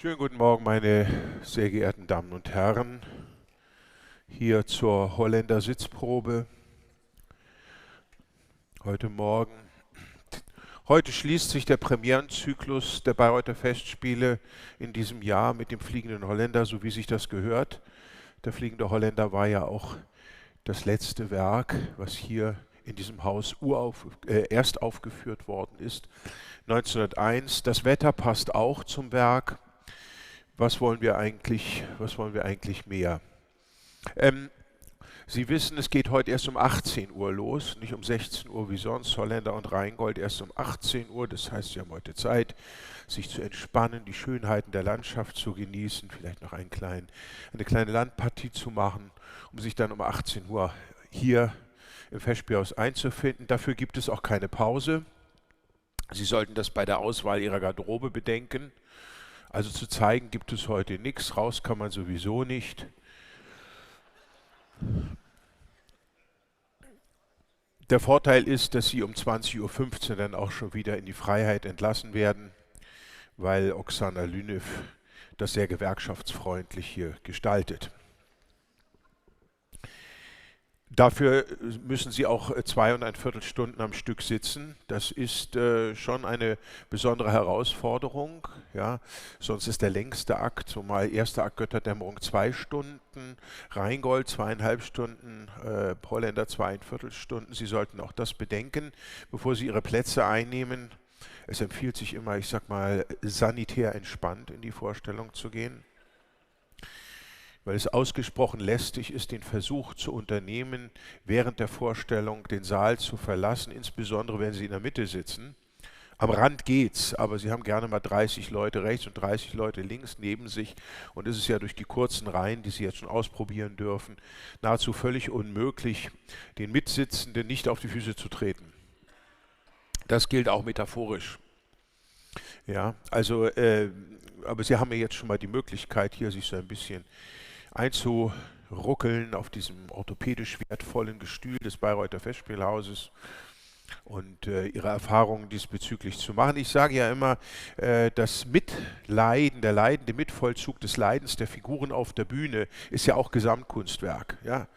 Schönen guten Morgen, meine sehr geehrten Damen und Herren, hier zur Holländer Sitzprobe heute Morgen. Heute schließt sich der Premierenzyklus der Bayreuther Festspiele in diesem Jahr mit dem Fliegenden Holländer, so wie sich das gehört. Der Fliegende Holländer war ja auch das letzte Werk, was hier in diesem Haus erst aufgeführt worden ist, 1901. Das Wetter passt auch zum Werk. Was wollen wir eigentlich mehr? Sie wissen, es geht heute erst um 18 Uhr los, nicht um 16 Uhr wie sonst. Holländer und Rheingold erst um 18 Uhr. Das heißt, Sie haben heute Zeit, sich zu entspannen, die Schönheiten der Landschaft zu genießen, vielleicht noch eine kleine Landpartie zu machen, um sich dann um 18 Uhr hier im Festspielhaus einzufinden. Dafür gibt es auch keine Pause. Sie sollten das bei der Auswahl Ihrer Garderobe bedenken. Also zu zeigen gibt es heute nichts, raus kann man sowieso nicht. Der Vorteil ist, dass Sie um 20:15 Uhr dann auch schon wieder in die Freiheit entlassen werden, weil Oksana Lynev das sehr gewerkschaftsfreundlich hier gestaltet. Dafür müssen Sie auch 2,25 Stunden am Stück sitzen. Das ist schon eine besondere Herausforderung. Ja. Sonst ist der längste Akt, so mal erster Akt Götterdämmerung 2 Stunden, Rheingold 2,5 Stunden, Holländer 2,25 Stunden. Sie sollten auch das bedenken, bevor Sie Ihre Plätze einnehmen. Es empfiehlt sich immer, ich sag mal, sanitär entspannt in die Vorstellung zu gehen, weil es ausgesprochen lästig ist, den Versuch zu unternehmen, während der Vorstellung den Saal zu verlassen, insbesondere wenn Sie in der Mitte sitzen. Am Rand geht's, aber Sie haben gerne mal 30 Leute rechts und 30 Leute links neben sich, und es ist ja durch die kurzen Reihen, die Sie jetzt schon ausprobieren dürfen, nahezu völlig unmöglich, den Mitsitzenden nicht auf die Füße zu treten. Das gilt auch metaphorisch. Ja, also, aber Sie haben ja jetzt schon mal die Möglichkeit, hier sich so ein bisschen einzuruckeln auf diesem orthopädisch wertvollen Gestühl des Bayreuther Festspielhauses und Ihre Erfahrungen diesbezüglich zu machen. Ich sage ja immer, das Mitleiden, der leidende Mitvollzug des Leidens der Figuren auf der Bühne ist ja auch Gesamtkunstwerk. Ja?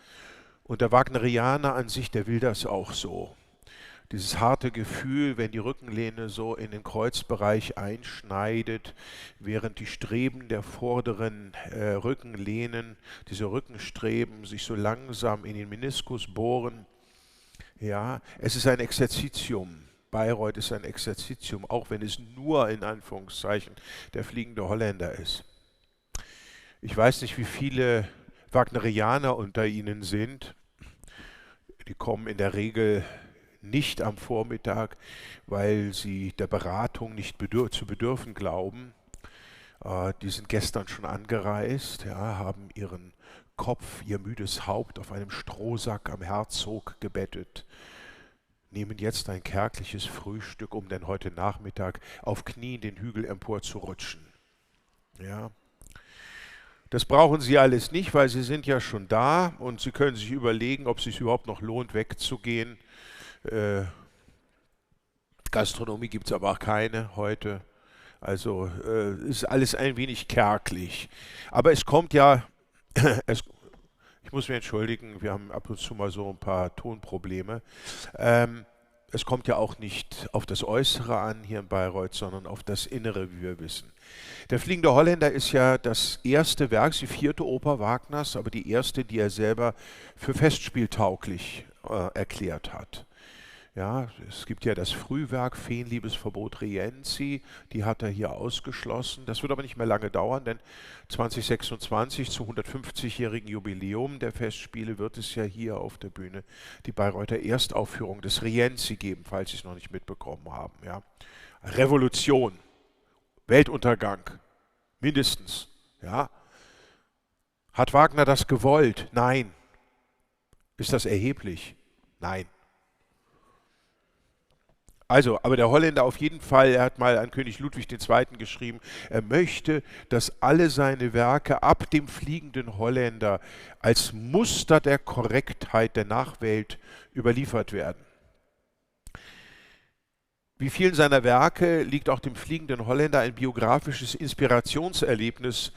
Und der Wagnerianer an sich, der will das auch so. Dieses harte Gefühl, wenn die Rückenlehne so in den Kreuzbereich einschneidet, während die Streben der vorderen Rückenlehnen, diese Rückenstreben, sich so langsam in den Meniskus bohren. Ja, es ist ein Exerzitium. Bayreuth ist ein Exerzitium, auch wenn es nur in Anführungszeichen der Fliegende Holländer ist. Ich weiß nicht, wie viele Wagnerianer unter Ihnen sind. Die kommen in der Regel nicht am Vormittag, weil sie der Beratung nicht zu bedürfen glauben. Die sind gestern schon angereist, ja, haben ihren Kopf, ihr müdes Haupt auf einem Strohsack am Herzog gebettet, nehmen jetzt ein kärgliches Frühstück, um dann heute Nachmittag auf Knien den Hügel emporzurutschen. Ja. Das brauchen Sie alles nicht, weil Sie sind ja schon da und Sie können sich überlegen, ob es sich überhaupt noch lohnt, wegzugehen. Gastronomie gibt es aber auch keine heute. Also ist alles ein wenig kärglich. Aber es kommt ja, ich muss mich entschuldigen, wir haben ab und zu mal so ein paar Tonprobleme. Es kommt ja auch nicht auf das Äußere an hier in Bayreuth, sondern auf das Innere, wie wir wissen. Der Fliegende Holländer ist ja das erste Werk, die 4. Oper Wagners, aber die erste, die er selber für festspieltauglich erklärt hat. Ja, es gibt ja das Frühwerk Feenliebesverbot Rienzi, die hat er hier ausgeschlossen. Das wird aber nicht mehr lange dauern, denn 2026 zu 150-jährigen Jubiläum der Festspiele wird es ja hier auf der Bühne die Bayreuther Erstaufführung des Rienzi geben, falls Sie es noch nicht mitbekommen haben. Ja. Revolution, Weltuntergang, mindestens. Ja. Hat Wagner das gewollt? Nein. Ist das erheblich? Nein. Also, aber der Holländer auf jeden Fall, er hat mal an König Ludwig II. Geschrieben, er möchte, dass alle seine Werke ab dem Fliegenden Holländer als Muster der Korrektheit der Nachwelt überliefert werden. Wie vielen seiner Werke liegt auch dem fliegenden Holländer ein biografisches Inspirationserlebnis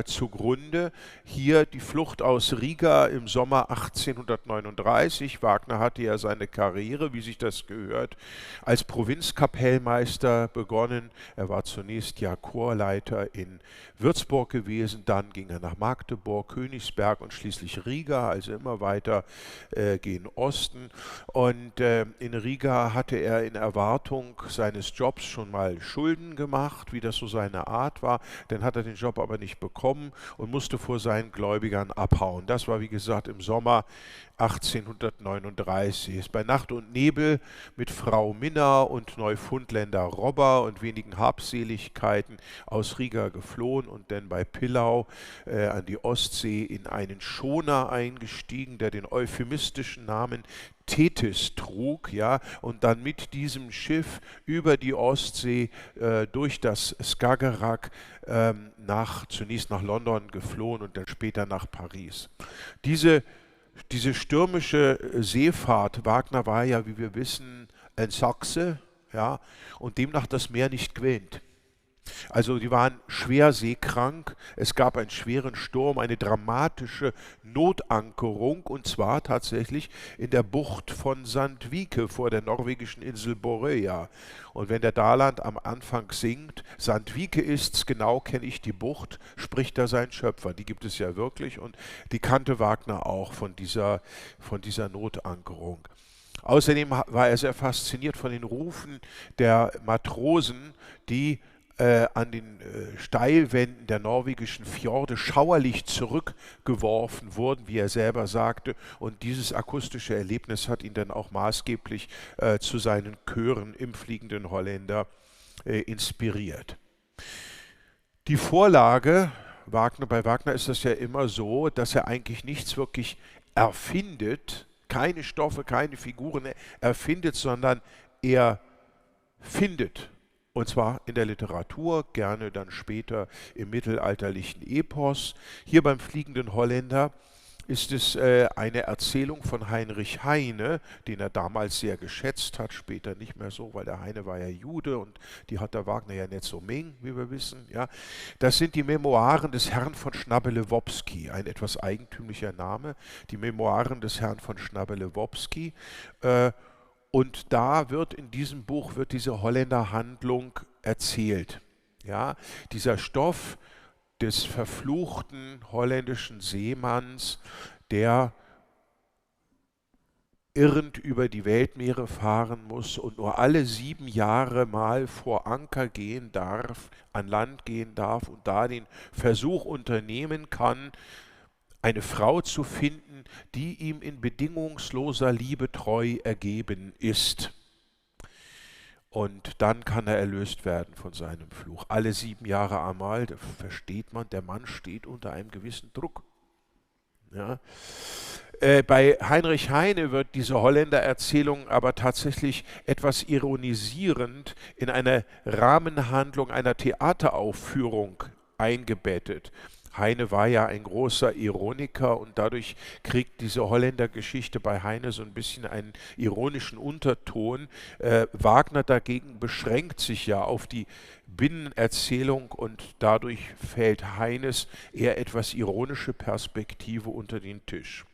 zugrunde. Hier die Flucht aus Riga im Sommer 1839. Wagner hatte ja seine Karriere, wie sich das gehört, als Provinzkapellmeister begonnen. Er war zunächst ja Chorleiter in Würzburg gewesen, dann ging er nach Magdeburg, Königsberg und schließlich Riga, also immer weiter gen Osten. Und in Riga hatte er in Erwartung seines Jobs schon mal Schulden gemacht, wie das so seine Art war. Dann hat er den Job aber nicht bekommen und musste vor seinen Gläubigern abhauen. Das war, wie gesagt, im Sommer 1839. Ist bei Nacht und Nebel mit Frau Minna und Neufundländer Robber und wenigen Habseligkeiten aus Riga geflohen und dann bei Pillau an die Ostsee in einen Schoner eingestiegen, der den euphemistischen Namen Thetis trug, ja, und dann mit diesem Schiff über die Ostsee durch das Skagerrak zunächst nach London geflohen und dann später nach Paris. Diese stürmische Seefahrt, Wagner war ja, wie wir wissen, ein Sachse, ja, und demnach das Meer nicht gewöhnt. Also die waren schwer seekrank, es gab einen schweren Sturm, eine dramatische Notankerung und zwar tatsächlich in der Bucht von Sandvike vor der norwegischen Insel Borøya. Und wenn der Daland am Anfang singt, Sandvike ist's, genau kenne ich die Bucht, spricht da sein Schöpfer. Die gibt es ja wirklich und die kannte Wagner auch von dieser Notankerung. Außerdem war er sehr fasziniert von den Rufen der Matrosen, die an den Steilwänden der norwegischen Fjorde schauerlich zurückgeworfen wurden, wie er selber sagte. Und dieses akustische Erlebnis hat ihn dann auch maßgeblich zu seinen Chören im Fliegenden Holländer inspiriert. Die Vorlage, bei Wagner ist das ja immer so, dass er eigentlich nichts wirklich erfindet, keine Stoffe, keine Figuren erfindet, sondern er findet. Und zwar in der Literatur, gerne dann später im mittelalterlichen Epos. Hier beim Fliegenden Holländer ist es eine Erzählung von Heinrich Heine, den er damals sehr geschätzt hat, später nicht mehr so, weil der Heine war ja Jude und die hat der Wagner ja nicht so meng, wie wir wissen. Ja. Das sind die Memoiren des Herrn von Schnabelewopski, ein etwas eigentümlicher Name, die Memoiren des Herrn von Schnabelewopski. Und da wird in diesem Buch diese Holländerhandlung erzählt. Ja, dieser Stoff des verfluchten holländischen Seemanns, der irrend über die Weltmeere fahren muss und nur alle 7 Jahre mal vor Anker gehen darf, an Land gehen darf und da den Versuch unternehmen kann, eine Frau zu finden, die ihm in bedingungsloser Liebe treu ergeben ist. Und dann kann er erlöst werden von seinem Fluch. Alle 7 Jahre einmal, da versteht man, der Mann steht unter einem gewissen Druck. Ja. Bei Heinrich Heine wird diese Holländererzählung aber tatsächlich etwas ironisierend in eine Rahmenhandlung einer Theateraufführung eingebettet. Heine war ja ein großer Ironiker und dadurch kriegt diese Holländergeschichte bei Heine so ein bisschen einen ironischen Unterton. Wagner dagegen beschränkt sich ja auf die Binnenerzählung und dadurch fällt Heines eher etwas ironische Perspektive unter den Tisch.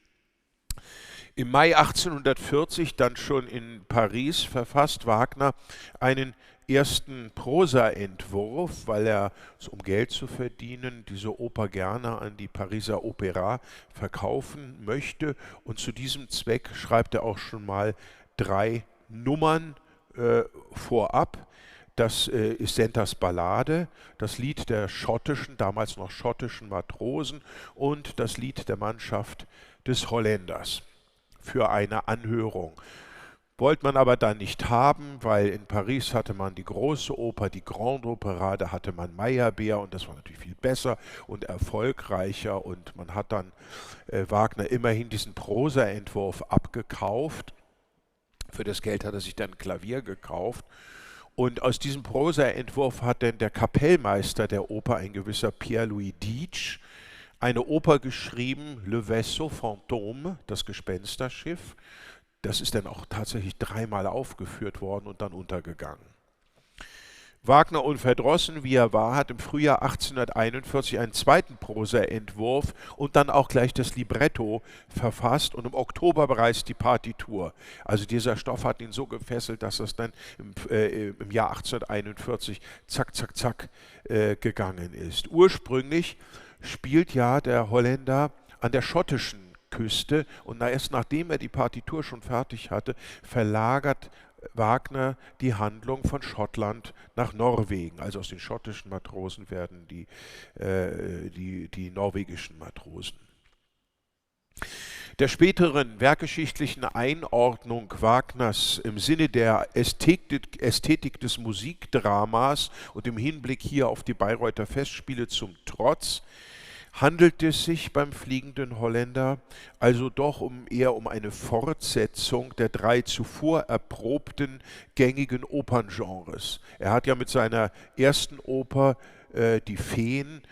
Im Mai 1840, dann schon in Paris, verfasst Wagner einen ersten Prosaentwurf, weil er, um Geld zu verdienen, diese Oper gerne an die Pariser Opéra verkaufen möchte. Und zu diesem Zweck schreibt er auch schon mal 3 Nummern vorab. Das ist Sentas Ballade, das Lied der damals noch schottischen Matrosen und das Lied der Mannschaft des Holländers für eine Anhörung. Wollte man aber dann nicht haben, weil in Paris hatte man die große Oper, die Grande Opéra, da hatte man Meyerbeer und das war natürlich viel besser und erfolgreicher und man hat dann Wagner immerhin diesen Prosaentwurf abgekauft. Für das Geld hat er sich dann ein Klavier gekauft. Und aus diesem Prosaentwurf hat dann der Kapellmeister der Oper, ein gewisser Pierre-Louis Dietsch, eine Oper geschrieben, Le Vaisseau Fantôme, das Gespensterschiff. Das ist dann auch tatsächlich dreimal aufgeführt worden und dann untergegangen. Wagner, unverdrossen wie er war, hat im Frühjahr 1841 einen zweiten Prosaentwurf und dann auch gleich das Libretto verfasst und im Oktober bereits die Partitur. Also dieser Stoff hat ihn so gefesselt, dass es dann im Jahr 1841 zack, zack, zack gegangen ist. Ursprünglich spielt ja der Holländer an der schottischen Küste und erst nachdem er die Partitur schon fertig hatte, verlagert Wagner die Handlung von Schottland nach Norwegen. Also aus den schottischen Matrosen werden die norwegischen Matrosen. Der späteren werkgeschichtlichen Einordnung Wagners im Sinne der Ästhetik des Musikdramas und im Hinblick hier auf die Bayreuther Festspiele zum Trotz handelt es sich beim Fliegenden Holländer also doch eher um eine Fortsetzung der drei zuvor erprobten gängigen Operngenres. Er hat ja mit seiner ersten Oper Die Feen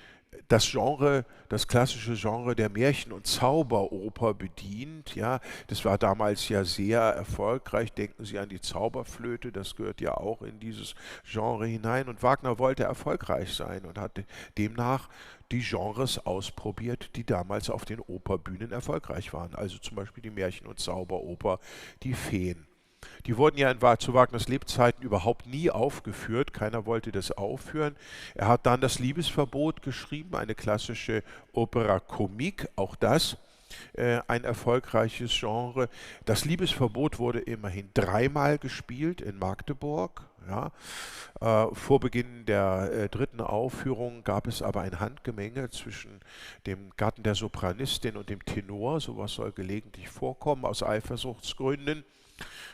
das klassische Genre der Märchen- und Zauberoper bedient. Ja, das war damals ja sehr erfolgreich. Denken Sie an die Zauberflöte, das gehört ja auch in dieses Genre hinein. Und Wagner wollte erfolgreich sein und hat demnach die Genres ausprobiert, die damals auf den Operbühnen erfolgreich waren. Also zum Beispiel die Märchen- und Zauberoper, die Feen. Die wurden ja zu Wagners Lebzeiten überhaupt nie aufgeführt. Keiner wollte das aufführen. Er hat dann das Liebesverbot geschrieben, eine klassische Opera comique, auch das ein erfolgreiches Genre. Das Liebesverbot wurde immerhin dreimal gespielt in Magdeburg. Ja. Vor Beginn der dritten Aufführung gab es aber ein Handgemenge zwischen dem Gatten der Sopranistin und dem Tenor. Sowas soll gelegentlich vorkommen aus Eifersuchtsgründen.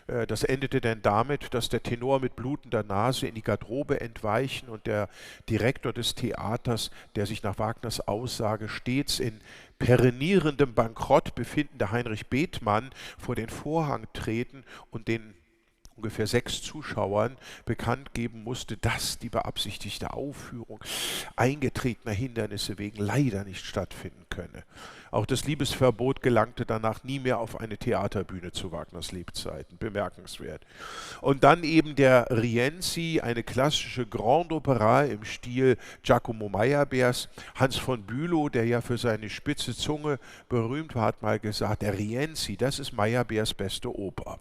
Das endete dann damit, dass der Tenor mit blutender Nase in die Garderobe entweichen und der Direktor des Theaters, der sich nach Wagners Aussage stets in perennierendem Bankrott befindende Heinrich Bethmann vor den Vorhang treten und den ungefähr 6 Zuschauern bekannt geben musste, dass die beabsichtigte Aufführung eingetretener Hindernisse wegen leider nicht stattfinden könne. Auch das Liebesverbot gelangte danach nie mehr auf eine Theaterbühne zu Wagners Lebzeiten. Bemerkenswert. Und dann eben der Rienzi, eine klassische Grande Opera im Stil Giacomo Meyerbeers. Hans von Bülow, der ja für seine spitze Zunge berühmt war, hat mal gesagt, der Rienzi, das ist Meyerbeers beste Oper.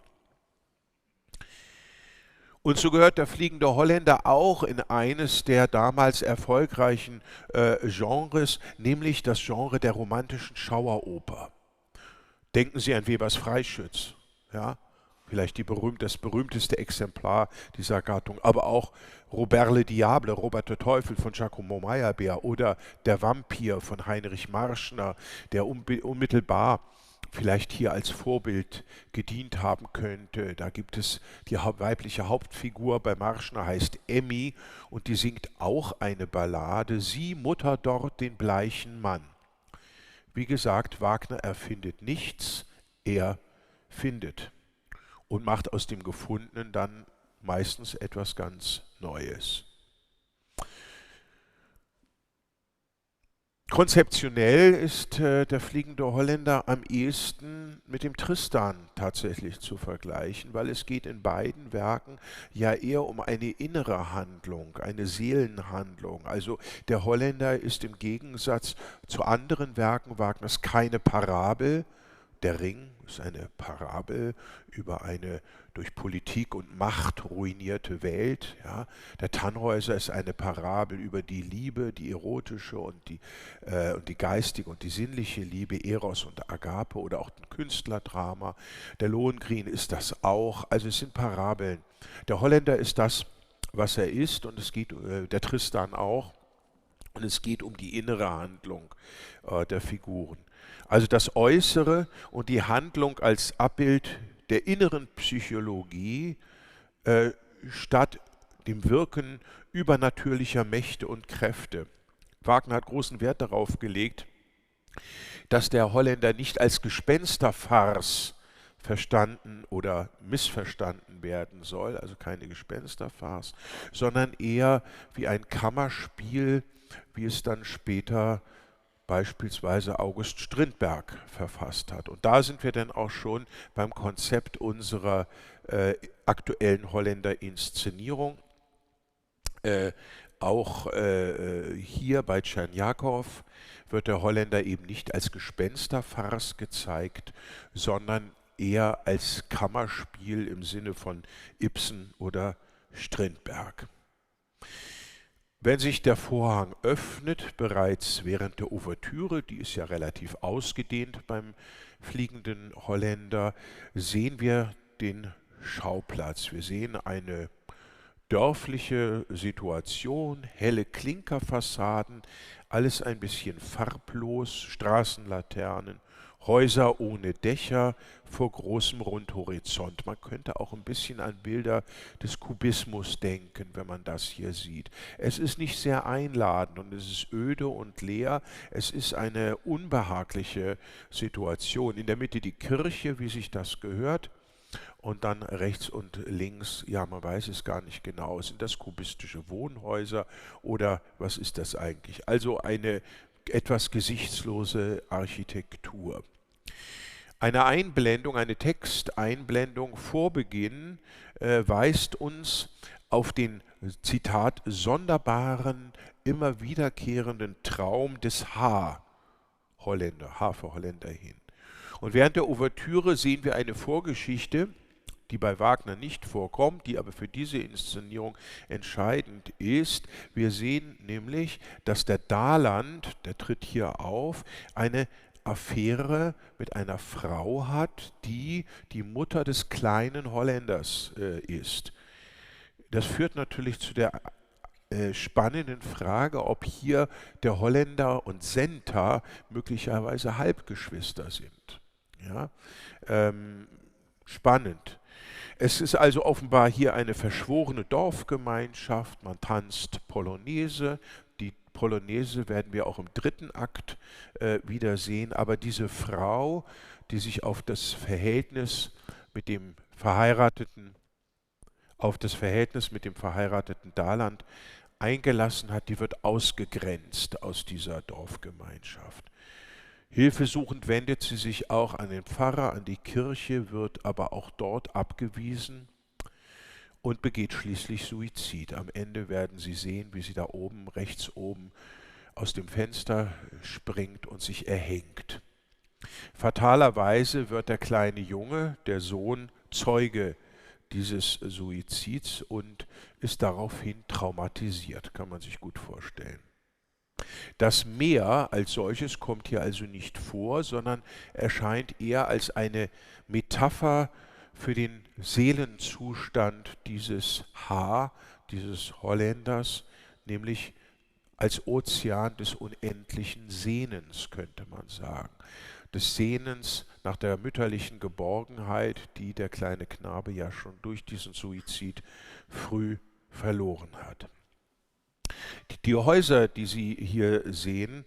Und so gehört der Fliegende Holländer auch in eines der damals erfolgreichen Genres, nämlich das Genre der romantischen Schaueroper. Denken Sie an Webers Freischütz, ja? Vielleicht das berühmteste Exemplar dieser Gattung, aber auch Robert le Diable, Robert der Teufel von Giacomo Meyerbeer oder Der Vampir von Heinrich Marschner, der unmittelbar vielleicht hier als Vorbild gedient haben könnte. Da gibt es die weibliche Hauptfigur bei Marschner, heißt Emmy, und die singt auch eine Ballade, Sie Mutter dort den bleichen Mann. Wie gesagt, Wagner erfindet nichts, er findet und macht aus dem Gefundenen dann meistens etwas ganz Neues. Konzeptionell ist der Fliegende Holländer am ehesten mit dem Tristan tatsächlich zu vergleichen, weil es geht in beiden Werken ja eher um eine innere Handlung, eine Seelenhandlung. Also der Holländer ist im Gegensatz zu anderen Werken Wagners keine Parabel. Der Ring ist eine Parabel über eine durch Politik und Macht ruinierte Welt. Ja. Der Tannhäuser ist eine Parabel über die Liebe, die erotische und die geistige und die sinnliche Liebe, Eros und Agape oder auch ein Künstlerdrama. Der Lohengrin ist das auch. Also es sind Parabeln. Der Holländer ist das, was er ist, und es geht, der Tristan auch. Und es geht um die innere Handlung der Figuren. Also das Äußere und die Handlung als Abbild der inneren Psychologie statt dem Wirken übernatürlicher Mächte und Kräfte. Wagner hat großen Wert darauf gelegt, dass der Holländer nicht als Gespensterfarce verstanden oder missverstanden werden soll, also keine Gespensterfarce, sondern eher wie ein Kammerspiel, wie es dann später beispielsweise August Strindberg verfasst hat. Und da sind wir dann auch schon beim Konzept unserer aktuellen Holländer-Inszenierung. Äh, auch hier bei Tschernjakow wird der Holländer eben nicht als Gespensterfarce gezeigt, sondern eher als Kammerspiel im Sinne von Ibsen oder Strindberg. Wenn sich der Vorhang öffnet, bereits während der Ouvertüre, die ist ja relativ ausgedehnt beim Fliegenden Holländer, sehen wir den Schauplatz. Wir sehen eine dörfliche Situation, helle Klinkerfassaden, alles ein bisschen farblos, Straßenlaternen, Häuser ohne Dächer vor großem Rundhorizont. Man könnte auch ein bisschen an Bilder des Kubismus denken, wenn man das hier sieht. Es ist nicht sehr einladend und es ist öde und leer. Es ist eine unbehagliche Situation. In der Mitte die Kirche, wie sich das gehört. Und dann rechts und links, ja, man weiß es gar nicht genau, sind das kubistische Wohnhäuser oder was ist das eigentlich? Also eine etwas gesichtslose Architektur. Eine Einblendung, eine Texteinblendung vor Beginn weist uns auf den, Zitat, sonderbaren, immer wiederkehrenden Traum des Holländer, H für Holländer hin. Und während der Ouvertüre sehen wir eine Vorgeschichte, die bei Wagner nicht vorkommt, die aber für diese Inszenierung entscheidend ist. Wir sehen nämlich, dass der Daland, der tritt hier auf, eine Affäre mit einer Frau hat, die die Mutter des kleinen Holländers ist. Das führt natürlich zu der spannenden Frage, ob hier der Holländer und Senta möglicherweise Halbgeschwister sind. Ja? Spannend. Es ist also offenbar hier eine verschworene Dorfgemeinschaft, man tanzt Polonaise. Die Polonaise werden wir auch im dritten Akt wiedersehen, aber diese Frau, die sich auf das Verhältnis mit dem verheirateten Daland eingelassen hat, die wird ausgegrenzt aus dieser Dorfgemeinschaft. Hilfesuchend wendet sie sich auch an den Pfarrer, an die Kirche, wird aber auch dort abgewiesen und begeht schließlich Suizid. Am Ende werden Sie sehen, wie sie da oben, rechts oben, aus dem Fenster springt und sich erhängt. Fatalerweise wird der kleine Junge, der Sohn, Zeuge dieses Suizids und ist daraufhin traumatisiert, kann man sich gut vorstellen. Das Meer als solches kommt hier also nicht vor, sondern erscheint eher als eine Metapher für den Seelenzustand dieses Holländers, nämlich als Ozean des unendlichen Sehnens, könnte man sagen. Des Sehnens nach der mütterlichen Geborgenheit, die der kleine Knabe ja schon durch diesen Suizid früh verloren hat. Die Häuser, die Sie hier sehen,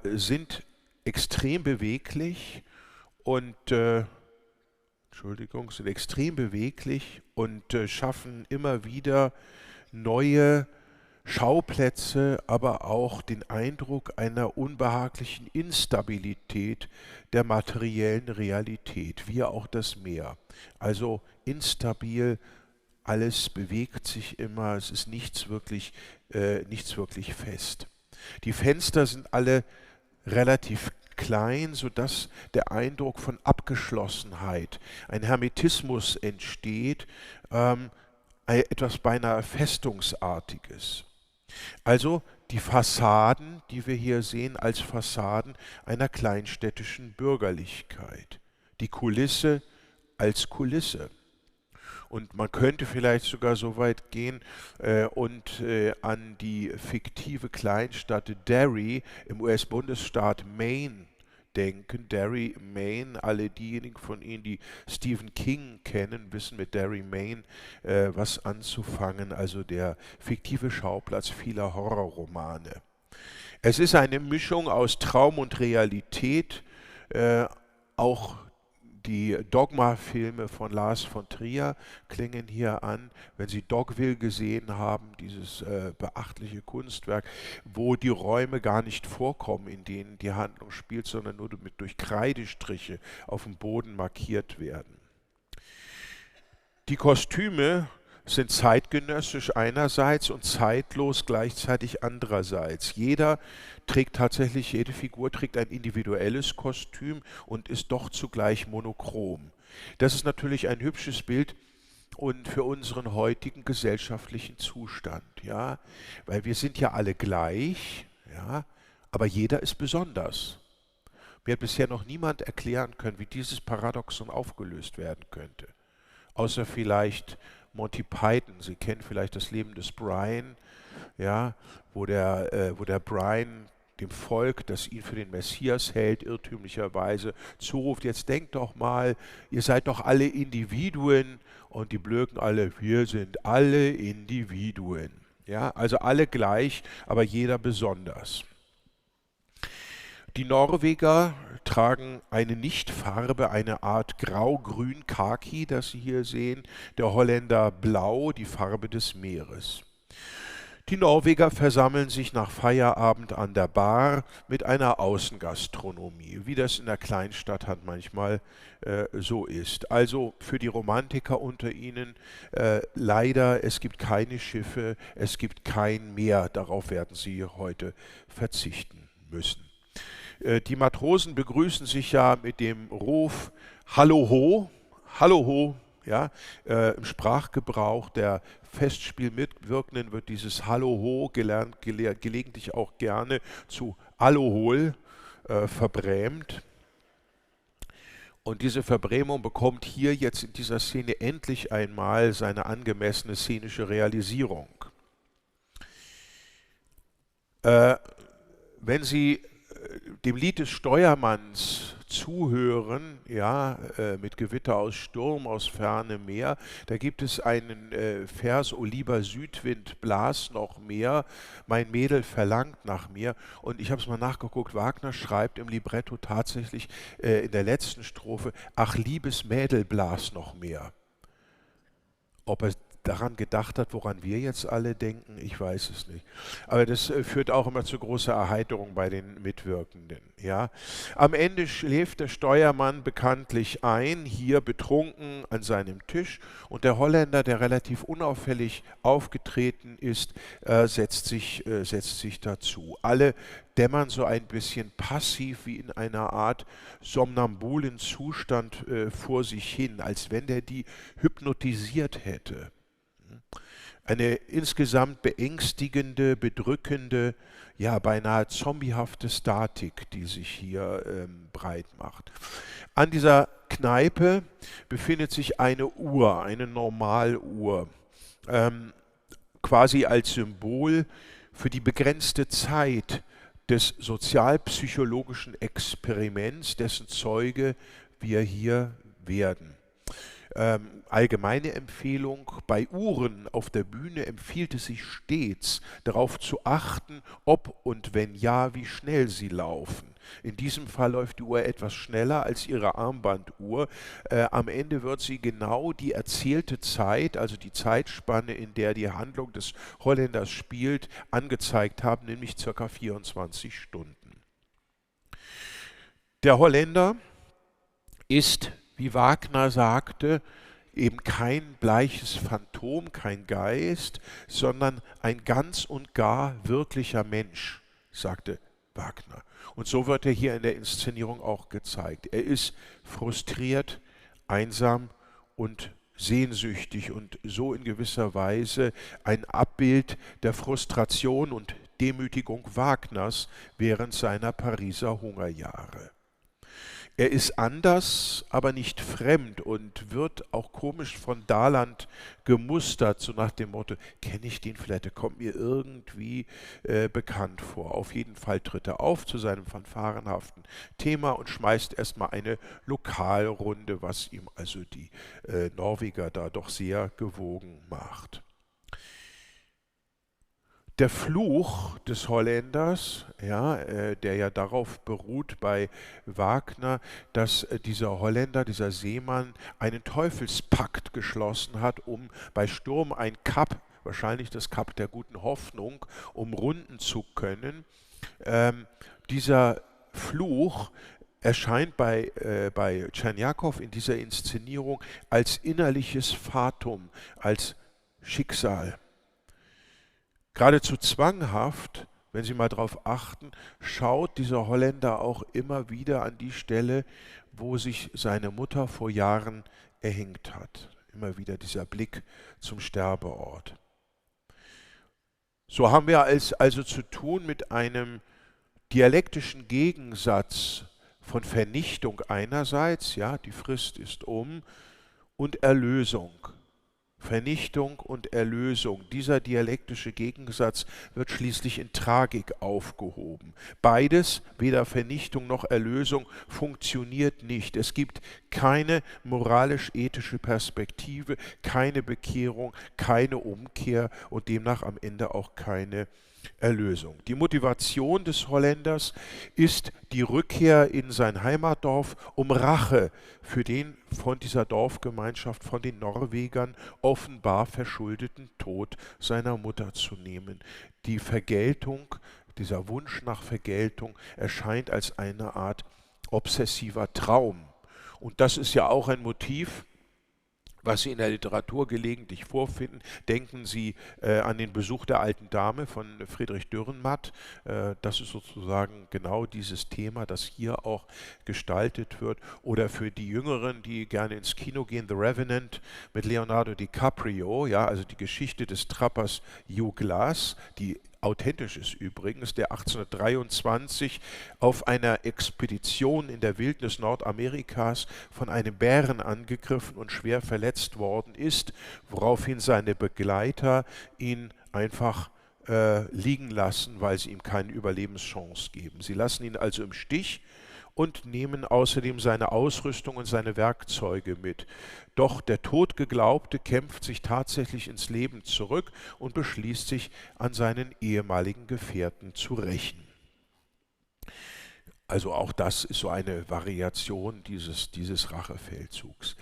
sind extrem beweglich und schaffen immer wieder neue Schauplätze, aber auch den Eindruck einer unbehaglichen Instabilität der materiellen Realität, wie auch das Meer. Also instabil, alles bewegt sich immer, es ist nichts wirklich fest. Die Fenster sind alle relativ klein, sodass der Eindruck von Abgeschlossenheit, ein Hermetismus entsteht, etwas beinahe Festungsartiges. Also die Fassaden, die wir hier sehen, als Fassaden einer kleinstädtischen Bürgerlichkeit. Die Kulisse als Kulisse. Und man könnte vielleicht sogar so weit gehen und an die fiktive Kleinstadt Derry im US-Bundesstaat Maine denken. Derry, Maine, alle diejenigen von Ihnen, die Stephen King kennen, wissen mit Derry, Maine was anzufangen, also der fiktive Schauplatz vieler Horrorromane. Es ist eine Mischung aus Traum und Realität, auch Die Dogma-Filme von Lars von Trier klingen hier an. Wenn Sie Dogville gesehen haben, dieses beachtliche Kunstwerk, wo die Räume gar nicht vorkommen, in denen die Handlung spielt, sondern nur durch Kreidestriche auf dem Boden markiert werden. Die Kostüme sind zeitgenössisch einerseits und zeitlos gleichzeitig andererseits. Jede Figur trägt ein individuelles Kostüm und ist doch zugleich monochrom. Das ist natürlich ein hübsches Bild und für unseren heutigen gesellschaftlichen Zustand, ja, weil wir sind ja alle gleich, ja, aber jeder ist besonders. Mir hat bisher noch niemand erklären können, wie dieses Paradoxon aufgelöst werden könnte. Außer vielleicht Monty Python. Sie kennen vielleicht das Leben des Brian, ja, wo der Brian dem Volk, das ihn für den Messias hält, irrtümlicherweise zuruft, jetzt denkt doch mal, ihr seid doch alle Individuen, und die blöken alle, wir sind alle Individuen. Ja, also alle gleich, aber jeder besonders. Die Norweger tragen eine Nichtfarbe, eine Art Grau-Grün-Khaki, das Sie hier sehen. Der Holländer Blau, die Farbe des Meeres. Die Norweger versammeln sich nach Feierabend an der Bar mit einer Außengastronomie, wie das in der Kleinstadt halt manchmal so ist. Also für die Romantiker unter Ihnen leider, es gibt keine Schiffe, es gibt kein Meer, darauf werden Sie heute verzichten müssen. Die Matrosen begrüßen sich ja mit dem Ruf Hallo ho, Hallo ho. Ja, im Sprachgebrauch der Festspielmitwirkenden wird dieses Hallo ho gelegentlich auch gerne zu Allohol verbrämt. Und diese Verbrämung bekommt hier jetzt in dieser Szene endlich einmal seine angemessene szenische Realisierung. Wenn Sie dem Lied des Steuermanns zuhören, ja, mit Gewitter aus Sturm, aus fernem Meer, da gibt es einen Vers, O lieber Südwind, blas noch mehr, mein Mädel verlangt nach mir. Und ich habe es mal nachgeguckt, Wagner schreibt im Libretto tatsächlich in der letzten Strophe, ach liebes Mädel, blas noch mehr. Ob er daran gedacht hat, woran wir jetzt alle denken, ich weiß es nicht. Aber das führt auch immer zu großer Erheiterung bei den Mitwirkenden. Ja. Am Ende schläft der Steuermann bekanntlich ein, hier betrunken an seinem Tisch, und der Holländer, der relativ unauffällig aufgetreten ist, setzt sich dazu. Alle dämmern so ein bisschen passiv wie in einer Art somnambulen Zustand vor sich hin, als wenn der die hypnotisiert hätte. Eine insgesamt beängstigende, bedrückende, ja beinahe zombiehafte Statik, die sich hier breit macht. An dieser Kneipe befindet sich eine Uhr, eine Normaluhr, quasi als Symbol für die begrenzte Zeit des sozialpsychologischen Experiments, dessen Zeuge wir hier werden. Allgemeine Empfehlung: Bei Uhren auf der Bühne empfiehlt es sich stets, darauf zu achten, ob und wenn ja, wie schnell sie laufen. In diesem Fall läuft die Uhr etwas schneller als Ihre Armbanduhr. Am Ende wird sie genau die erzählte Zeit, also die Zeitspanne, in der die Handlung des Holländers spielt, angezeigt haben, nämlich ca. 24 Stunden. Der Holländer ist, wie Wagner sagte, eben kein bleiches Phantom, kein Geist, sondern ein ganz und gar wirklicher Mensch, sagte Wagner. Und so wird er hier in der Inszenierung auch gezeigt. Er ist frustriert, einsam und sehnsüchtig und so in gewisser Weise ein Abbild der Frustration und Demütigung Wagners während seiner Pariser Hungerjahre. Er ist anders, aber nicht fremd und wird auch komisch von Daland gemustert, so nach dem Motto, kenne ich den vielleicht, der kommt mir irgendwie bekannt vor. Auf jeden Fall tritt er auf zu seinem fanfarenhaften Thema und schmeißt erstmal eine Lokalrunde, was ihm also die Norweger da doch sehr gewogen macht. Der Fluch des Holländers, ja, der ja darauf beruht bei Wagner, dass dieser Holländer, dieser Seemann, einen Teufelspakt geschlossen hat, um bei Sturm ein Kap, wahrscheinlich das Kap der guten Hoffnung, umrunden zu können. Dieser Fluch erscheint bei Tschernjakow in dieser Inszenierung als innerliches Fatum, als Schicksal. Geradezu zwanghaft, wenn Sie mal darauf achten, schaut dieser Holländer auch immer wieder an die Stelle, wo sich seine Mutter vor Jahren erhängt hat. Immer wieder dieser Blick zum Sterbeort. So haben wir es also zu tun mit einem dialektischen Gegensatz von Vernichtung einerseits, ja, die Frist ist um, und Erlösung. Vernichtung und Erlösung. Dieser dialektische Gegensatz wird schließlich in Tragik aufgehoben. Beides, weder Vernichtung noch Erlösung, funktioniert nicht. Es gibt keine moralisch-ethische Perspektive, keine Bekehrung, keine Umkehr und demnach am Ende auch keine Erlösung. Die Motivation des Holländers ist die Rückkehr in sein Heimatdorf, um Rache für den von dieser Dorfgemeinschaft, von den Norwegern offenbar verschuldeten Tod seiner Mutter zu nehmen. Die Vergeltung, dieser Wunsch nach Vergeltung erscheint als eine Art obsessiver Traum. Und das ist ja auch ein Motiv, was Sie in der Literatur gelegentlich vorfinden. Denken Sie an den Besuch der alten Dame von Friedrich Dürrenmatt. Das ist sozusagen genau dieses Thema, das hier auch gestaltet wird. Oder für die Jüngeren, die gerne ins Kino gehen, The Revenant mit Leonardo DiCaprio, ja, also die Geschichte des Trappers Hugh Glass, die authentisch ist übrigens, der 1823 auf einer Expedition in der Wildnis Nordamerikas von einem Bären angegriffen und schwer verletzt worden ist, woraufhin seine Begleiter ihn einfach liegen lassen, weil sie ihm keine Überlebenschance geben. Sie lassen ihn also im Stich und nehmen außerdem seine Ausrüstung und seine Werkzeuge mit. Doch der Totgeglaubte kämpft sich tatsächlich ins Leben zurück und beschließt sich, an seinen ehemaligen Gefährten zu rächen. Also auch das ist so eine Variation dieses Rachefeldzugs.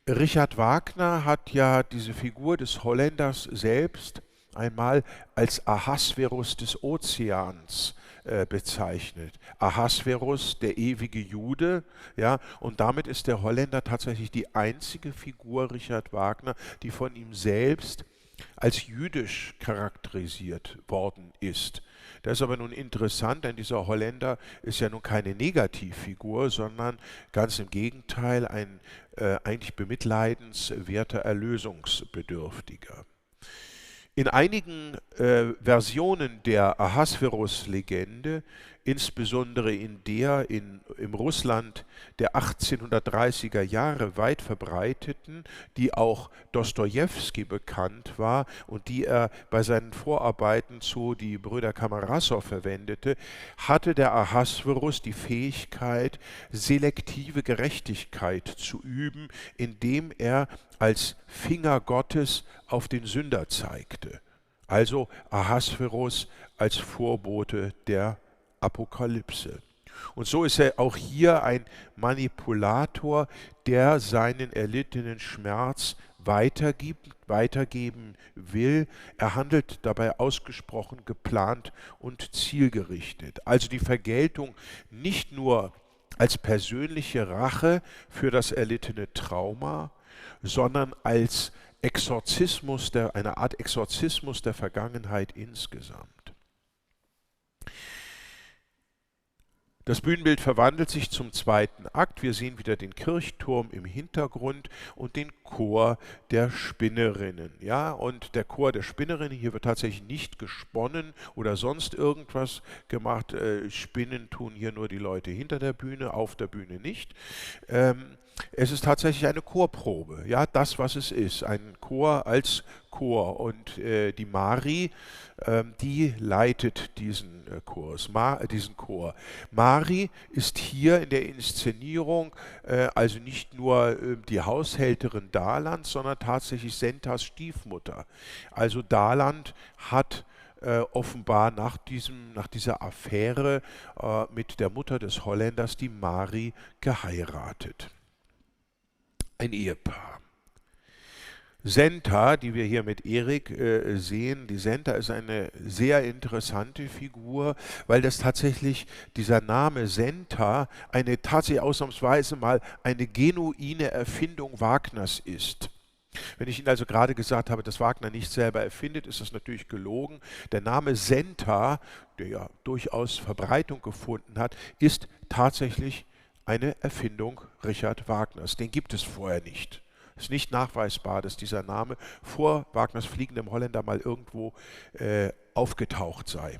Richard Wagner hat ja diese Figur des Holländers selbst einmal als Ahasverus des Ozeans bezeichnet. Ahasverus, der ewige Jude, ja, und damit ist der Holländer tatsächlich die einzige Figur Richard Wagner, die von ihm selbst als jüdisch charakterisiert worden ist. Das ist aber nun interessant, denn dieser Holländer ist ja nun keine Negativfigur, sondern ganz im Gegenteil ein eigentlich bemitleidenswerter Erlösungsbedürftiger. In einigen Versionen der Ahasverus-Legende, insbesondere in der im Russland der 1830er Jahre weit verbreiteten, die auch Dostojewski bekannt war und die er bei seinen Vorarbeiten zu Die Brüder Kamarassow verwendete, hatte der Ahasverus die Fähigkeit, selektive Gerechtigkeit zu üben, indem er als Finger Gottes auf den Sünder zeigte. Also Ahasverus als Vorbote der Apokalypse. Und so ist er auch hier ein Manipulator, der seinen erlittenen Schmerz weitergeben will. Er handelt dabei ausgesprochen geplant und zielgerichtet. Also die Vergeltung nicht nur als persönliche Rache für das erlittene Trauma, sondern als Exorzismus, eine Art Exorzismus der Vergangenheit insgesamt. Das Bühnenbild verwandelt sich zum zweiten Akt. Wir sehen wieder den Kirchturm im Hintergrund und den Chor der Spinnerinnen. Ja, und der Chor der Spinnerinnen, hier wird tatsächlich nicht gesponnen oder sonst irgendwas gemacht. Spinnen tun hier nur die Leute hinter der Bühne, auf der Bühne nicht. Es ist tatsächlich eine Chorprobe, ja, das, was es ist, ein Chor als Chor. Und die Mari, die leitet diesen Chor. Mari ist hier in der Inszenierung also nicht nur die Haushälterin Dalands, sondern tatsächlich Sentas Stiefmutter. Also Daland hat offenbar nach dieser Affäre mit der Mutter des Holländers, die Mari, geheiratet. Ein Ehepaar. Senta, die wir hier mit Erik sehen, die Senta ist eine sehr interessante Figur, weil das tatsächlich, dieser Name Senta, tatsächlich ausnahmsweise mal eine genuine Erfindung Wagners ist. Wenn ich Ihnen also gerade gesagt habe, dass Wagner nicht selber erfindet, ist das natürlich gelogen. Der Name Senta, der ja durchaus Verbreitung gefunden hat, ist tatsächlich eine Erfindung Richard Wagners. Den gibt es vorher nicht. Es ist nicht nachweisbar, dass dieser Name vor Wagners Fliegendem Holländer mal irgendwo aufgetaucht sei.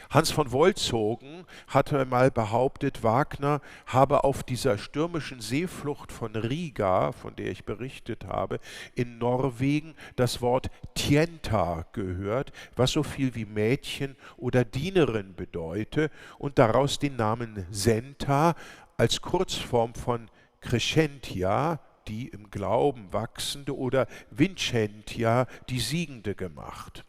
Hans von Wolzogen hatte mal behauptet, Wagner habe auf dieser stürmischen Seeflucht von Riga, von der ich berichtet habe, in Norwegen das Wort Tienta gehört, was so viel wie Mädchen oder Dienerin bedeute und daraus den Namen Senta als Kurzform von Crescentia, die im Glauben wachsende, oder Vincentia, die Siegende, gemacht.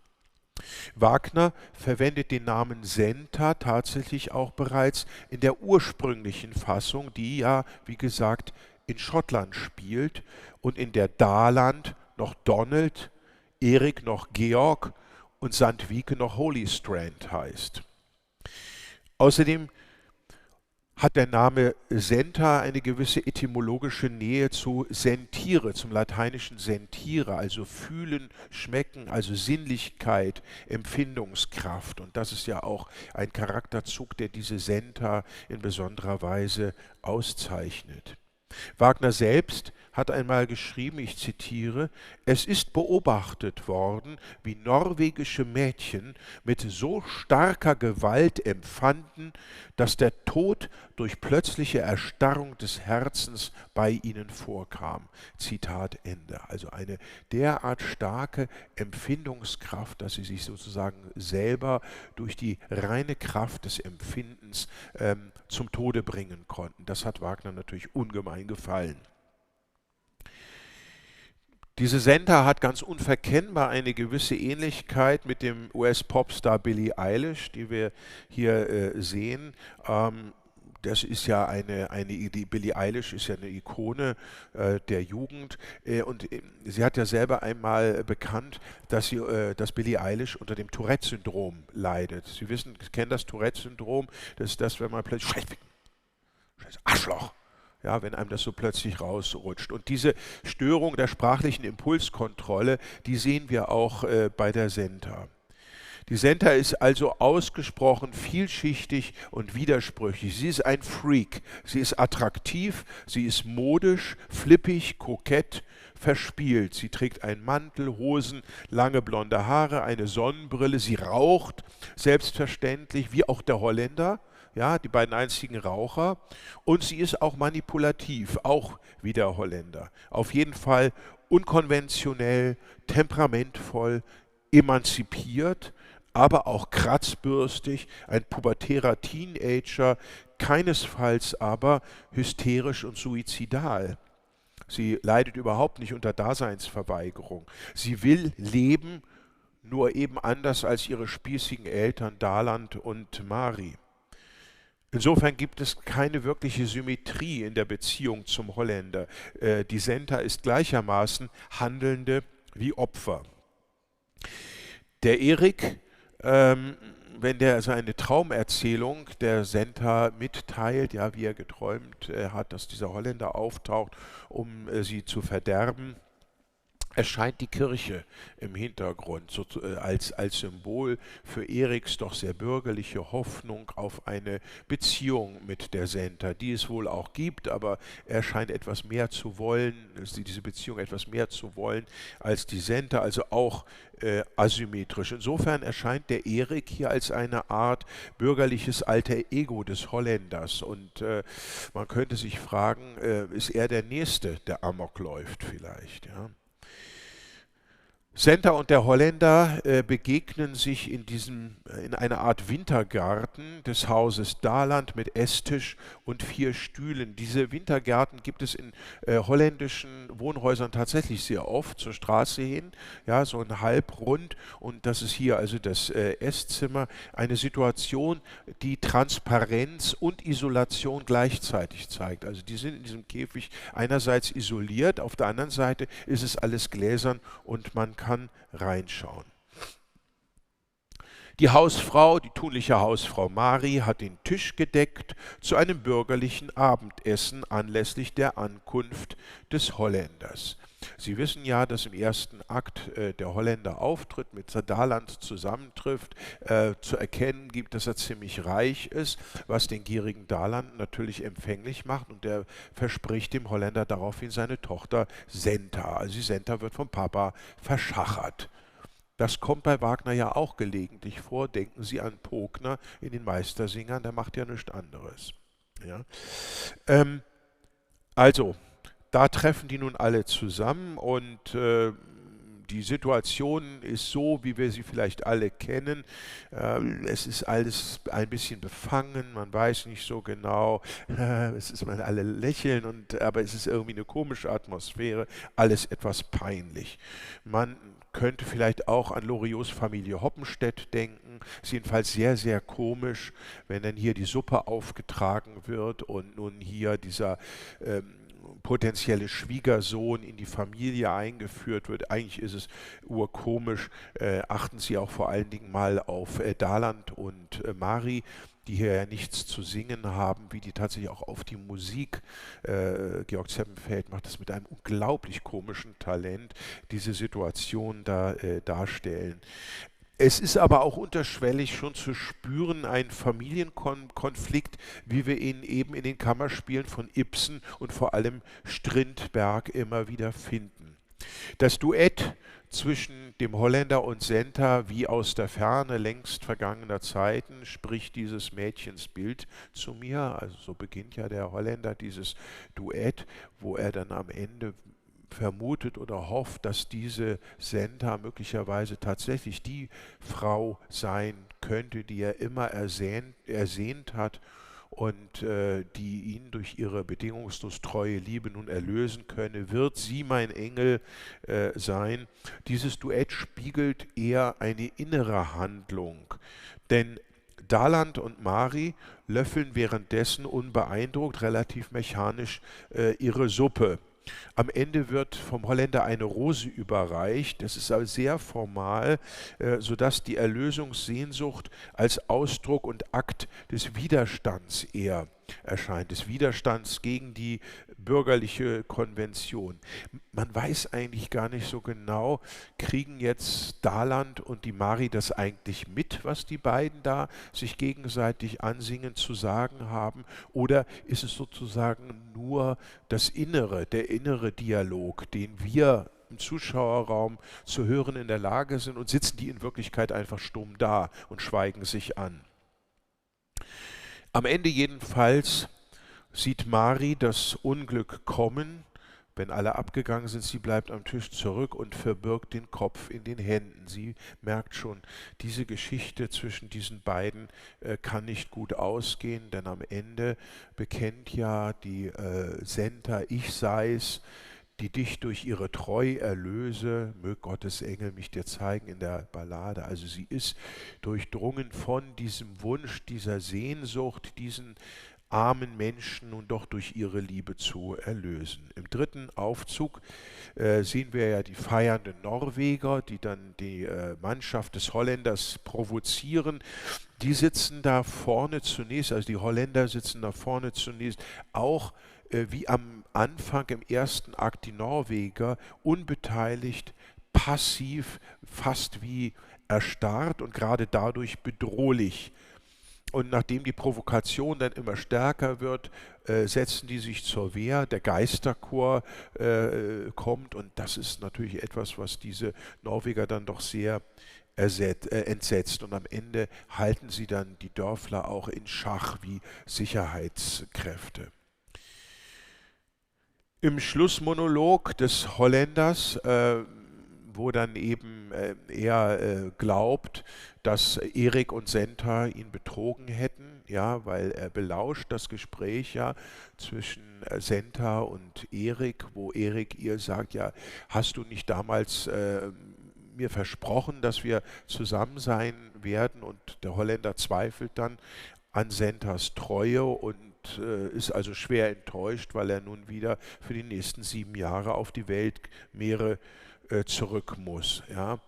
Wagner verwendet den Namen Senta tatsächlich auch bereits in der ursprünglichen Fassung, die ja, wie gesagt, in Schottland spielt und in der Daland noch Donald, Erik noch Georg und Sandvike noch Holy Strand heißt. Außerdem hat der Name Senta eine gewisse etymologische Nähe zu sentire, zum lateinischen sentire, also fühlen, schmecken, also Sinnlichkeit, Empfindungskraft. Und das ist ja auch ein Charakterzug, der diese Senta in besonderer Weise auszeichnet. Wagner selbst hat einmal geschrieben, ich zitiere: „Es ist beobachtet worden, wie norwegische Mädchen mit so starker Gewalt empfanden, dass der Tod durch plötzliche Erstarrung des Herzens bei ihnen vorkam." Zitat Ende. Also eine derart starke Empfindungskraft, dass sie sich sozusagen selber durch die reine Kraft des Empfindens zum Tode bringen konnten. Das hat Wagner natürlich ungemein gefallen. Diese Senta hat ganz unverkennbar eine gewisse Ähnlichkeit mit dem US-Popstar Billie Eilish, die wir hier sehen. Das ist ja die Billie Eilish ist ja eine Ikone der Jugend und sie hat ja selber einmal bekannt, dass Billie Eilish unter dem Tourette-Syndrom leidet. Sie kennen das Tourette-Syndrom, das ist das, wenn man plötzlich Scheiß Arschloch, ja, wenn einem das so plötzlich rausrutscht. Und diese Störung der sprachlichen Impulskontrolle, die sehen wir auch bei der Senta. Die Senta ist also ausgesprochen vielschichtig und widersprüchlich. Sie ist ein Freak. Sie ist attraktiv, sie ist modisch, flippig, kokett, verspielt. Sie trägt einen Mantel, Hosen, lange blonde Haare, eine Sonnenbrille. Sie raucht, selbstverständlich, wie auch der Holländer. Ja, die beiden einzigen Raucher. Und sie ist auch manipulativ, auch wie der Holländer. Auf jeden Fall unkonventionell, temperamentvoll, emanzipiert, aber auch kratzbürstig, ein pubertärer Teenager, keinesfalls aber hysterisch und suizidal. Sie leidet überhaupt nicht unter Daseinsverweigerung. Sie will leben, nur eben anders als ihre spießigen Eltern Daland und Mari. Insofern gibt es keine wirkliche Symmetrie in der Beziehung zum Holländer. Die Senta ist gleichermaßen Handelnde wie Opfer. Der Erik, wenn der seine Traumerzählung der Senta mitteilt, ja, wie er geträumt hat, dass dieser Holländer auftaucht, um sie zu verderben, erscheint die Kirche im Hintergrund als Symbol für Eriks doch sehr bürgerliche Hoffnung auf eine Beziehung mit der Senta, die es wohl auch gibt, aber er scheint etwas mehr zu wollen, diese Beziehung etwas mehr zu wollen als die Senta, also auch asymmetrisch. Insofern erscheint der Erik hier als eine Art bürgerliches alter Ego des Holländers und man könnte sich fragen, ist er der Nächste, der Amok läuft vielleicht, ja? Senta und der Holländer begegnen sich in einer Art Wintergarten des Hauses Daland mit Esstisch und 4 Stühlen. Diese Wintergärten gibt es in holländischen Wohnhäusern tatsächlich sehr oft zur Straße hin, ja, so ein Halbrund. Und das ist hier also das Esszimmer, eine Situation, die Transparenz und Isolation gleichzeitig zeigt. Also die sind in diesem Käfig einerseits isoliert, auf der anderen Seite ist es alles gläsern und man kann reinschauen. Die Hausfrau, die tunliche Hausfrau Mari, hat den Tisch gedeckt zu einem bürgerlichen Abendessen anlässlich der Ankunft des Holländers. Sie wissen ja, dass im ersten Akt der Holländer auftritt, mit Daland zusammentrifft, zu erkennen gibt, dass er ziemlich reich ist, was den gierigen Daland natürlich empfänglich macht, und der verspricht dem Holländer daraufhin seine Tochter Senta. Also die Senta wird vom Papa verschachert. Das kommt bei Wagner ja auch gelegentlich vor. Denken Sie an Pogner in den Meistersingern, der macht ja nichts anderes. Ja. Ähm, also, da treffen die nun alle zusammen, und die Situation ist so, wie wir sie vielleicht alle kennen. Es ist alles ein bisschen befangen, man weiß nicht so genau. Es ist, man alle lächeln, aber es ist irgendwie eine komische Atmosphäre, alles etwas peinlich. Man könnte vielleicht auch an Loriots Familie Hoppenstedt denken. Ist jedenfalls sehr, sehr komisch, wenn dann hier die Suppe aufgetragen wird und nun hier dieser potenzielle Schwiegersohn in die Familie eingeführt wird. Eigentlich ist es urkomisch. Achten Sie auch vor allen Dingen mal auf Daland und Mari, die hier ja nichts zu singen haben, wie die tatsächlich auch auf die Musik, Georg Zeppenfeld macht das mit einem unglaublich komischen Talent, diese Situation da darstellen. Es ist aber auch unterschwellig schon zu spüren, ein Familienkonflikt, wie wir ihn eben in den Kammerspielen von Ibsen und vor allem Strindberg immer wieder finden. Das Duett zwischen dem Holländer und Senta, wie aus der Ferne längst vergangener Zeiten, spricht dieses Mädchens Bild zu mir. Also so beginnt ja der Holländer dieses Duett, wo er dann am Ende vermutet oder hofft, dass diese Senta möglicherweise tatsächlich die Frau sein könnte, die er immer ersehnt hat, und die ihn durch ihre bedingungslos treue Liebe nun erlösen könne. Wird sie mein Engel sein? Dieses Duett spiegelt eher eine innere Handlung, denn Daland und Mari löffeln währenddessen unbeeindruckt, relativ mechanisch ihre Suppe. Am Ende wird vom Holländer eine Rose überreicht. Das ist aber sehr formal, sodass die Erlösungssehnsucht als Ausdruck und Akt des Widerstands eher erscheint, des Widerstands gegen die bürgerliche Konvention. Man weiß eigentlich gar nicht so genau, kriegen jetzt Daland und die Mari das eigentlich mit, was die beiden da sich gegenseitig ansingen zu sagen haben, oder ist es sozusagen nur das Innere, der innere Dialog, den wir im Zuschauerraum zu hören in der Lage sind, und sitzen die in Wirklichkeit einfach stumm da und schweigen sich an? Am Ende jedenfalls sieht Mari das Unglück kommen. Wenn alle abgegangen sind, sie bleibt am Tisch zurück und verbirgt den Kopf in den Händen. Sie merkt schon, diese Geschichte zwischen diesen beiden kann nicht gut ausgehen, denn am Ende bekennt ja die Senta, ich sei's, die dich durch ihre Treu erlöse, mög Gottes Engel mich dir zeigen in der Ballade. Also sie ist durchdrungen von diesem Wunsch, dieser Sehnsucht, diesen armen Menschen nun doch durch ihre Liebe zu erlösen. Im dritten Aufzug sehen wir ja die feiernden Norweger, die dann die Mannschaft des Holländers provozieren. Die sitzen da vorne zunächst, also die Holländer sitzen da vorne zunächst auch wie am Anfang im ersten Akt die Norweger, unbeteiligt, passiv, fast wie erstarrt und gerade dadurch bedrohlich. Und nachdem die Provokation dann immer stärker wird, setzen die sich zur Wehr. Der Geisterchor kommt, und das ist natürlich etwas, was diese Norweger dann doch sehr entsetzt. Und am Ende halten sie dann die Dörfler auch in Schach wie Sicherheitskräfte. Im Schlussmonolog des Holländers wo dann eben er glaubt, dass Erik und Senta ihn betrogen hätten, ja, weil er belauscht das Gespräch ja zwischen Senta und Erik, wo Erik ihr sagt, ja, hast du nicht damals mir versprochen, dass wir zusammen sein werden, und der Holländer zweifelt dann an Sentas Treue und ist also schwer enttäuscht, weil er nun wieder für die nächsten 7 Jahre auf die Weltmeere zurück muss. Ja.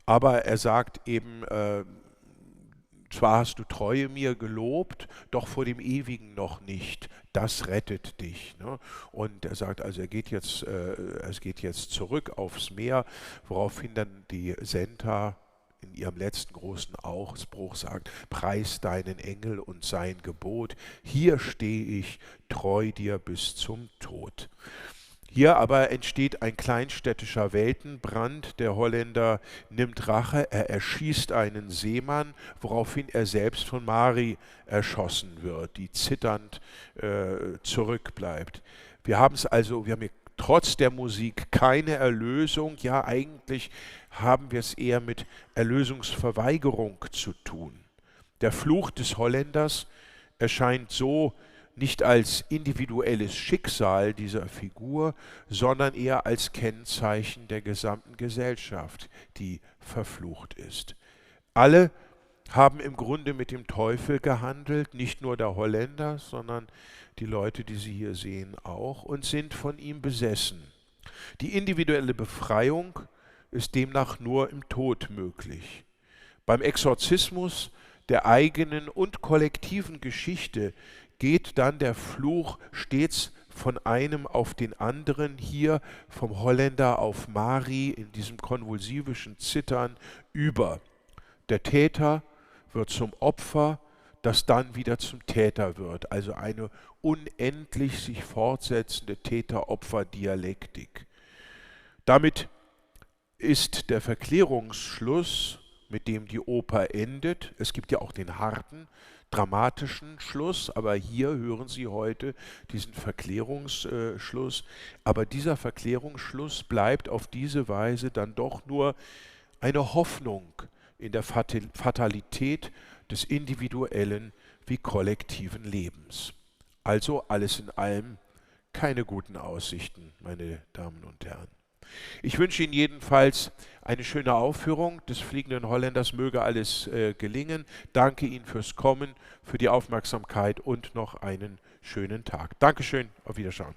Aber er sagt eben, zwar hast du Treue mir gelobt, doch vor dem Ewigen noch nicht. Das rettet dich. Ne? Und er sagt also, es geht jetzt zurück aufs Meer, woraufhin dann die Senta in ihrem letzten großen Ausbruch sagt, preis deinen Engel und sein Gebot, hier stehe ich treu dir bis zum Tod. Hier aber entsteht ein kleinstädtischer Weltenbrand. Der Holländer nimmt Rache, er erschießt einen Seemann, woraufhin er selbst von Mari erschossen wird, die zitternd zurückbleibt. Wir haben hier trotz der Musik keine Erlösung. Ja, eigentlich haben wir es eher mit Erlösungsverweigerung zu tun. Der Fluch des Holländers erscheint so nicht als individuelles Schicksal dieser Figur, sondern eher als Kennzeichen der gesamten Gesellschaft, die verflucht ist. Alle haben im Grunde mit dem Teufel gehandelt, nicht nur der Holländer, sondern die Leute, die Sie hier sehen, auch, und sind von ihm besessen. Die individuelle Befreiung ist demnach nur im Tod möglich. Beim Exorzismus der eigenen und kollektiven Geschichte geht dann der Fluch stets von einem auf den anderen, hier vom Holländer auf Mari in diesem konvulsivischen Zittern über. Der Täter wird zum Opfer, das dann wieder zum Täter wird, also eine unendlich sich fortsetzende Täter-Opfer-Dialektik. Damit ist der Verklärungsschluss, mit dem die Oper endet. Es gibt ja auch den harten, dramatischen Schluss, aber hier hören Sie heute diesen Verklärungsschluss. Aber dieser Verklärungsschluss bleibt auf diese Weise dann doch nur eine Hoffnung in der Fatalität des individuellen wie kollektiven Lebens. Also alles in allem keine guten Aussichten, meine Damen und Herren. Ich wünsche Ihnen jedenfalls eine schöne Aufführung des Fliegenden Holländers. Möge alles gelingen. Danke Ihnen fürs Kommen, für die Aufmerksamkeit und noch einen schönen Tag. Dankeschön, auf Wiederschauen.